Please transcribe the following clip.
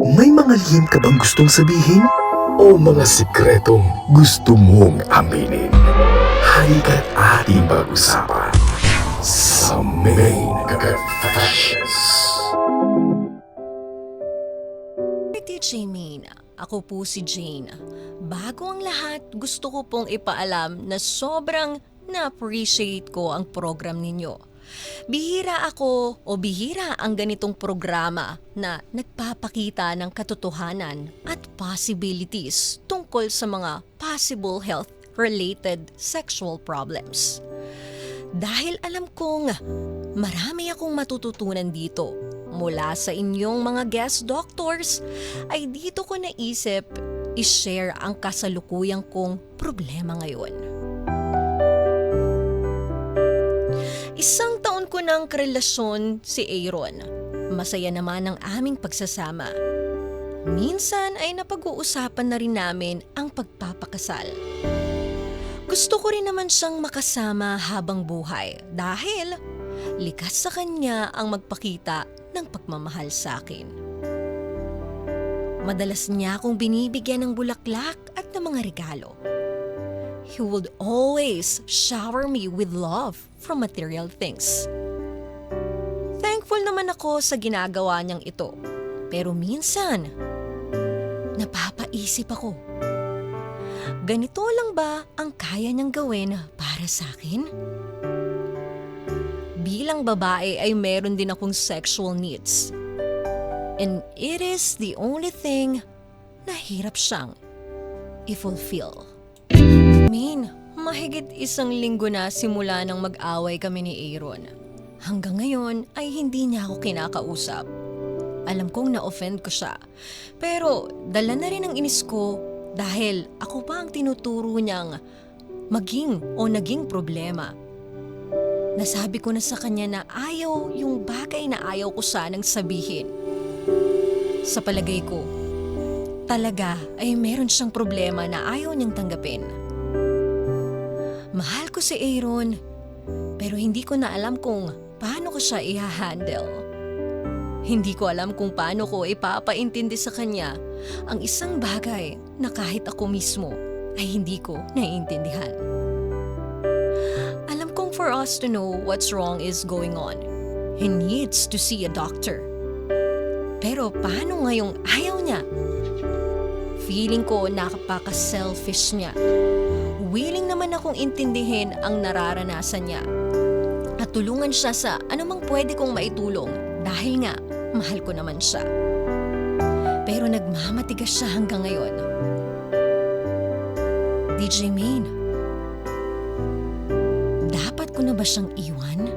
May mga lihim ka bang gustong sabihin? O mga sikretong gusto mong aminin? Halika't ating pag-usapan sa Main Confessions. DJ Main, ako po si Jane. Bago ang lahat, gusto ko pong ipaalam na sobrang na-appreciate ko ang program ninyo. Bihira ang ganitong programa na nagpapakita ng katotohanan at possibilities tungkol sa mga possible health-related sexual problems. Dahil alam kong marami akong matututunan dito mula sa inyong mga guest doctors, ay dito ko naisip i-share ang kasalukuyang kong problema ngayon. Isang taon ko ng karelasyon si Aaron. Masaya naman ang aming pagsasama. Minsan ay napag-uusapan na rin namin ang pagpapakasal. Gusto ko rin naman siyang makasama habang buhay dahil likas sa kanya ang magpakita ng pagmamahal sa akin. Madalas niya akong binibigyan ng bulaklak at ng mga regalo. He would always shower me with love from material things. Thankful naman ako sa ginagawa niyang ito. Pero minsan, napapaisip ako. Ganito lang ba ang kaya niyang gawin para sa akin? Bilang babae ay meron din akong sexual needs. And it is the only thing na hirap siyang i-fulfill. Mahigit 1 linggo na simula nang mag-away kami ni Aaron. Hanggang ngayon ay hindi niya ako kinakausap. Alam kong na-offend ko siya. Pero dala na rin ang inis ko dahil ako pa ang tinuturo niyang naging problema. Nasabi ko na sa kanya na ayaw yung bagay na ayaw ko sanang sabihin. Sa palagay ko, talaga ay meron siyang problema na ayaw niyang tanggapin. Mahal ko si Aaron, pero hindi ko na alam kung paano ko siya i-handle. Hindi ko alam kung paano ko ipapaintindi sa kanya ang isang bagay na kahit ako mismo ay hindi ko naiintindihan. Alam kong for us to know what's wrong is going on, he needs to see a doctor. Pero paano ngayong ayaw niya? Feeling ko napaka-selfish niya. Willing naman akong intindihin ang nararanasan niya at tulungan siya sa anumang pwede kong maitulong dahil nga mahal ko naman siya. Pero nagmamatigas siya hanggang ngayon. DJ Main, dapat ko na ba siyang iwan?